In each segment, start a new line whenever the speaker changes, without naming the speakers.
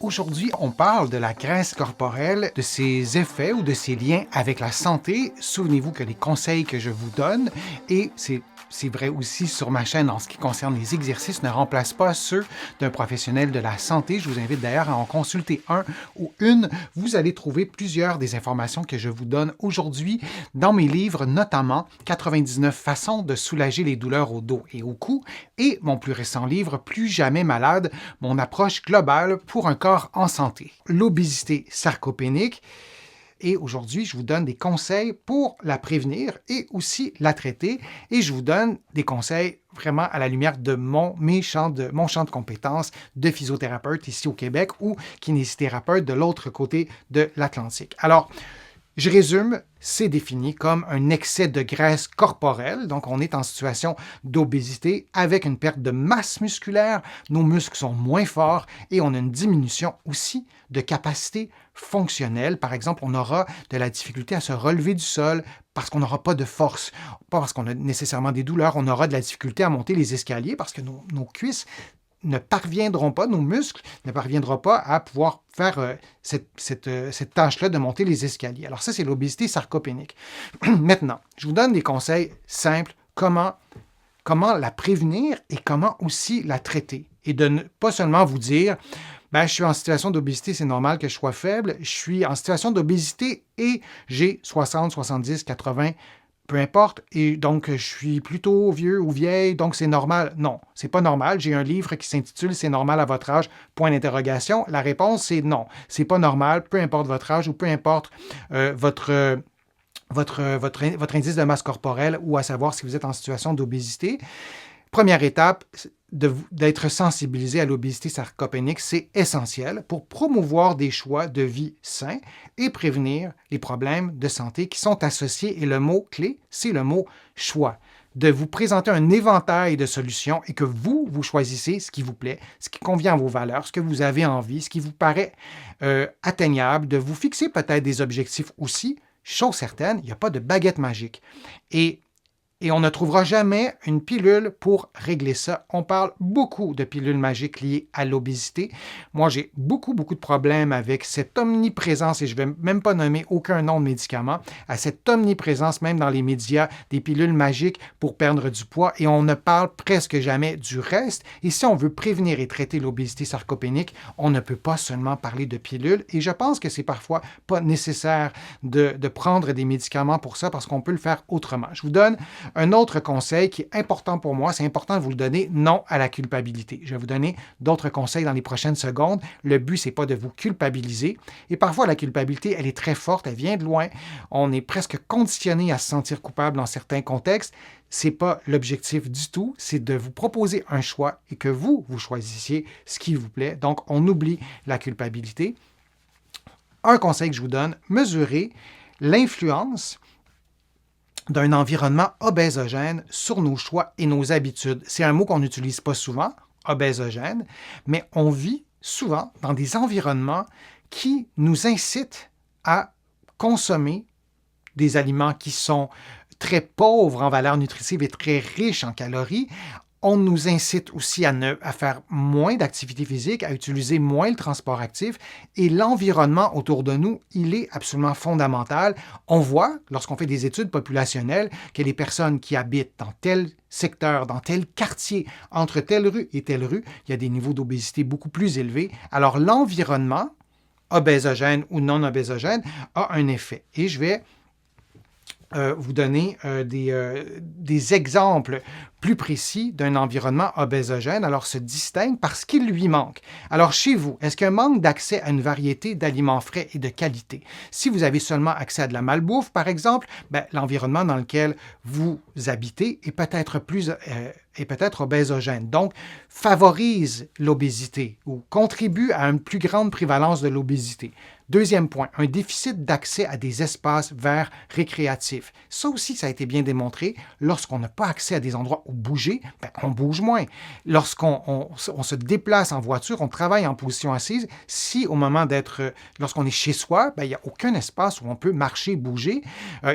Aujourd'hui, on parle de la graisse corporelle, de ses effets ou de ses liens avec la santé. Souvenez-vous que les conseils que je vous donne, et c'est vrai aussi sur ma chaîne en ce qui concerne les exercices, ne remplacent pas ceux d'un professionnel de la santé. Je vous invite d'ailleurs à en consulter un ou une. Vous allez trouver plusieurs des informations que je vous donne aujourd'hui dans mes livres, notamment 99 façons de soulager les douleurs au dos et au cou, et mon plus récent livre, Plus jamais malade, mon approche globale pour un corps en santé. L'obésité sarcopénique. Et aujourd'hui, je vous donne des conseils pour la prévenir et aussi la traiter. Et je vous donne des conseils vraiment à la lumière de mon champ de compétences de physiothérapeute ici au Québec ou kinésithérapeute de l'autre côté de l'Atlantique. Alors, je résume, c'est défini comme un excès de graisse corporelle, donc on est en situation d'obésité avec une perte de masse musculaire, nos muscles sont moins forts et on a une diminution aussi de capacité fonctionnelle. Par exemple, on aura de la difficulté à se relever du sol parce qu'on n'aura pas de force, pas parce qu'on a nécessairement des douleurs, on aura de la difficulté à monter les escaliers parce que nos cuisses ne parviendront pas, nos muscles ne parviendront pas à pouvoir faire cette tâche-là de monter les escaliers. Alors ça, c'est l'obésité sarcopénique. Maintenant, je vous donne des conseils simples, comment la prévenir et comment aussi la traiter. Et de ne pas seulement vous dire, je suis en situation d'obésité, c'est normal que je sois faible, je suis en situation d'obésité et j'ai 60, 70, 80, peu importe, et donc je suis plutôt vieux ou vieille, donc c'est normal. Non, c'est pas normal. J'ai un livre qui s'intitule « C'est normal à votre âge », point d'interrogation. La réponse, c'est non, c'est pas normal, peu importe votre âge ou peu importe votre indice de masse corporelle ou à savoir si vous êtes en situation d'obésité. Première étape, d'être sensibilisé à l'obésité sarcopénique, c'est essentiel pour promouvoir des choix de vie sains et prévenir les problèmes de santé qui sont associés. Et le mot-clé, c'est le mot « choix ». De vous présenter un éventail de solutions et que vous choisissez ce qui vous plaît, ce qui convient à vos valeurs, ce que vous avez envie, ce qui vous paraît atteignable, de vous fixer peut-être des objectifs aussi. Chose certaine, il n'y a pas de baguette magique. Et on ne trouvera jamais une pilule pour régler ça. On parle beaucoup de pilules magiques liées à l'obésité. Moi, j'ai beaucoup de problèmes avec cette omniprésence, et je ne vais même pas nommer aucun nom de médicament, à cette omniprésence, même dans les médias, des pilules magiques pour perdre du poids, et on ne parle presque jamais du reste. Et si on veut prévenir et traiter l'obésité sarcopénique, on ne peut pas seulement parler de pilules, et je pense que c'est parfois pas nécessaire de prendre des médicaments pour ça, parce qu'on peut le faire autrement. Je vous donne un autre conseil qui est important pour moi, c'est important de vous le donner, non à la culpabilité. Je vais vous donner d'autres conseils dans les prochaines secondes. Le but, c'est pas de vous culpabiliser. Et parfois, la culpabilité, elle est très forte, elle vient de loin. On est presque conditionné à se sentir coupable dans certains contextes. C'est pas l'objectif du tout, c'est de vous proposer un choix et que vous choisissiez ce qui vous plaît. Donc, on oublie la culpabilité. Un conseil que je vous donne, mesurez l'influence d'un environnement obésogène sur nos choix et nos habitudes. C'est un mot qu'on n'utilise pas souvent, obésogène, mais on vit souvent dans des environnements qui nous incitent à consommer des aliments qui sont très pauvres en valeur nutritive et très riches en calories. On nous incite aussi à faire moins d'activité physique, à utiliser moins le transport actif, et l'environnement autour de nous, il est absolument fondamental. On voit, lorsqu'on fait des études populationnelles, que les personnes qui habitent dans tel secteur, dans tel quartier, entre telle rue et telle rue, il y a des niveaux d'obésité beaucoup plus élevés. Alors l'environnement, obésogène ou non obésogène, a un effet. Et je vais vous donner des exemples plus précis d'un environnement obésogène, alors se distingue parce qu'il lui manque. Alors chez vous, est-ce qu'il y a un manque d'accès à une variété d'aliments frais et de qualité? Si vous avez seulement accès à de la malbouffe, par exemple, l'environnement dans lequel vous habitez est peut-être obésogène. Donc, favorise l'obésité ou contribue à une plus grande prévalence de l'obésité. Deuxième point, un déficit d'accès à des espaces verts récréatifs. Ça aussi, ça a été bien démontré. Lorsqu'on n'a pas accès à des endroits où bouger, on bouge moins. Lorsqu'on se déplace en voiture, on travaille en position assise. Si au moment lorsqu'on est chez soi, il n'y a aucun espace où on peut marcher, bouger.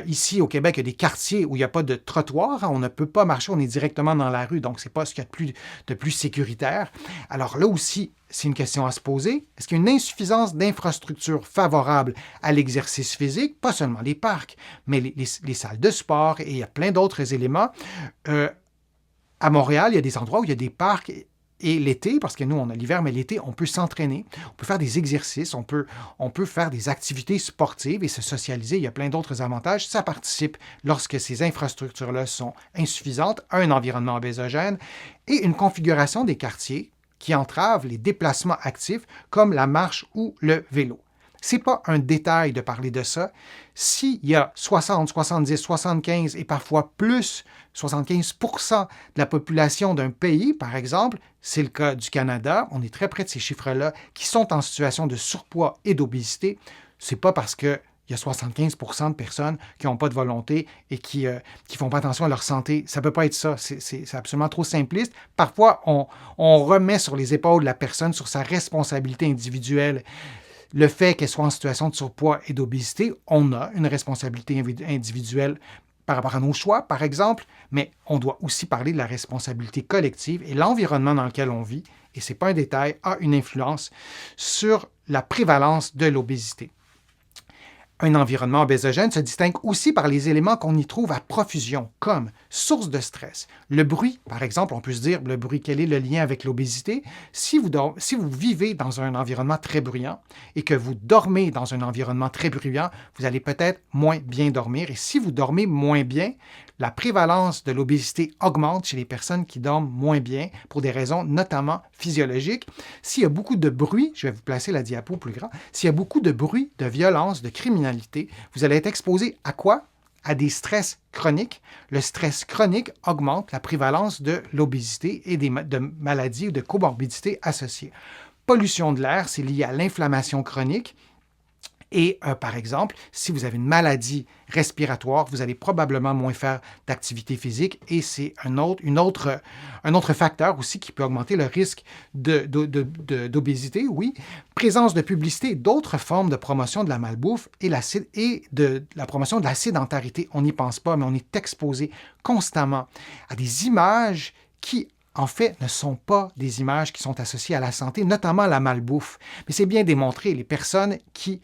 Ici, au Québec, il y a des quartiers où il n'y a pas de trottoir. On ne peut pas marcher, on est directement dans la rue. Donc, ce n'est pas ce qu'il y a de plus sécuritaire. Alors là aussi, c'est une question à se poser. Est-ce qu'il y a une insuffisance d'infrastructures favorables à l'exercice physique? Pas seulement les parcs, mais les salles de sport, et il y a plein d'autres éléments. À Montréal, il y a des endroits où il y a des parcs, et l'été, parce que nous, on a l'hiver, mais l'été, on peut s'entraîner, on peut faire des exercices, on peut faire des activités sportives et se socialiser. Il y a plein d'autres avantages. Ça participe, lorsque ces infrastructures-là sont insuffisantes, à un environnement obésogène et une configuration des quartiers qui entrave les déplacements actifs comme la marche ou le vélo. Ce n'est pas un détail de parler de ça. S'il y a 60, 70, 75 et parfois plus, 75% de la population d'un pays, par exemple, c'est le cas du Canada, on est très près de ces chiffres-là, qui sont en situation de surpoids et d'obésité, ce n'est pas parce que il y a 75% de personnes qui n'ont pas de volonté et qui ne font pas attention à leur santé. Ça ne peut pas être ça. C'est absolument trop simpliste. Parfois, on remet sur les épaules de la personne, sur sa responsabilité individuelle, le fait qu'elle soit en situation de surpoids et d'obésité. On a une responsabilité individuelle par rapport à nos choix, par exemple, mais on doit aussi parler de la responsabilité collective et l'environnement dans lequel on vit, et ce n'est pas un détail, a une influence sur la prévalence de l'obésité. Un environnement obésogène se distingue aussi par les éléments qu'on y trouve à profusion, comme source de stress. Le bruit, par exemple, on peut se dire, le bruit, quel est le lien avec l'obésité? Si vous vivez dans un environnement très bruyant et que vous dormez dans un environnement très bruyant, vous allez peut-être moins bien dormir. Et si vous dormez moins bien, la prévalence de l'obésité augmente chez les personnes qui dorment moins bien pour des raisons notamment physiologiques. S'il y a beaucoup de bruit, je vais vous placer la diapo plus grand, s'il y a beaucoup de bruit, de violence, de criminalité, vous allez être exposé à quoi? À des stress chroniques. Le stress chronique augmente la prévalence de l'obésité et de maladies ou de comorbidités associées. Pollution de l'air, c'est lié à l'inflammation chronique. Et par exemple, si vous avez une maladie respiratoire, vous allez probablement moins faire d'activité physique et c'est un autre facteur aussi qui peut augmenter le risque d'obésité, oui. Présence de publicité, d'autres formes de promotion de la malbouffe et de la promotion de la sédentarité. On n'y pense pas, mais on est exposé constamment à des images qui en fait, ne sont pas des images qui sont associées à la santé, notamment à la malbouffe. Mais c'est bien démontré, les personnes qui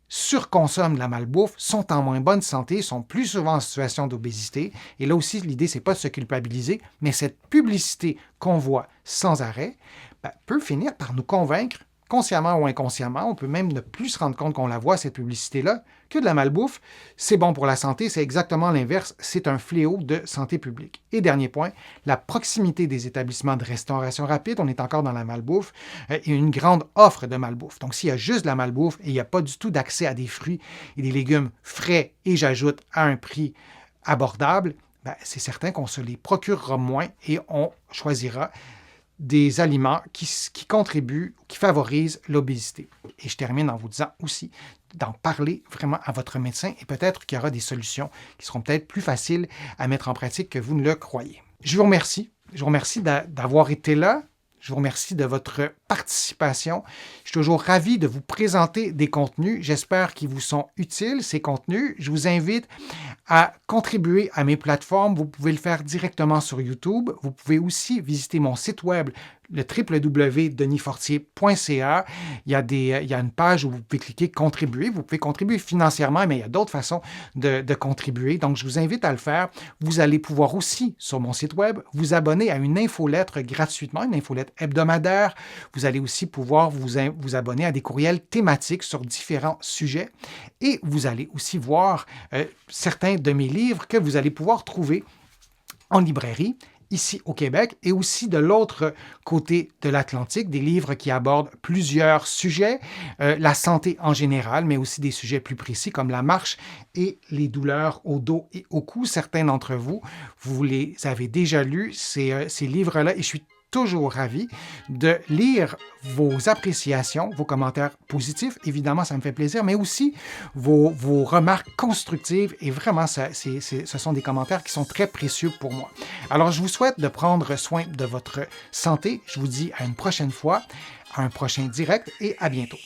surconsomment de la malbouffe sont en moins bonne santé, sont plus souvent en situation d'obésité. Et là aussi, l'idée, c'est pas de se culpabiliser, mais cette publicité qu'on voit sans arrêt peut finir par nous convaincre, consciemment ou inconsciemment, on peut même ne plus se rendre compte qu'on la voit, cette publicité-là, que de la malbouffe, c'est bon pour la santé, c'est exactement l'inverse, c'est un fléau de santé publique. Et dernier point, la proximité des établissements de restauration rapide, on est encore dans la malbouffe, et une grande offre de malbouffe. Donc s'il y a juste de la malbouffe et il n'y a pas du tout d'accès à des fruits et des légumes frais, et j'ajoute à un prix abordable, c'est certain qu'on se les procurera moins et on choisira des aliments qui contribuent, qui favorisent l'obésité. Et je termine en vous disant aussi d'en parler vraiment à votre médecin et peut-être qu'il y aura des solutions qui seront peut-être plus faciles à mettre en pratique que vous ne le croyez. Je vous remercie. Je vous remercie d'avoir été là. Je vous remercie de votre participation. Je suis toujours ravi de vous présenter des contenus. J'espère qu'ils vous sont utiles, ces contenus. Je vous invite à contribuer à mes plateformes. Vous pouvez le faire directement sur YouTube. Vous pouvez aussi visiter mon site web, le www.denisfortier.ca. Il y a une page où vous pouvez cliquer « Contribuer ». Vous pouvez contribuer financièrement, mais il y a d'autres façons de contribuer. Donc, je vous invite à le faire. Vous allez pouvoir aussi, sur mon site web, vous abonner à une infolettre gratuitement, une infolettre hebdomadaire. Vous allez aussi pouvoir vous abonner à des courriels thématiques sur différents sujets. Et vous allez aussi voir certains de mes livres que vous allez pouvoir trouver en librairie ici au Québec et aussi de l'autre côté de l'Atlantique, des livres qui abordent plusieurs sujets, la santé en général, mais aussi des sujets plus précis comme la marche et les douleurs au dos et au cou. Certains d'entre vous, vous les avez déjà lus, ces livres-là, et je suis toujours ravi de lire vos appréciations, vos commentaires positifs. Évidemment, ça me fait plaisir, mais aussi vos remarques constructives. Et vraiment, ce sont des commentaires qui sont très précieux pour moi. Alors, je vous souhaite de prendre soin de votre santé. Je vous dis à une prochaine fois, à un prochain direct et à bientôt.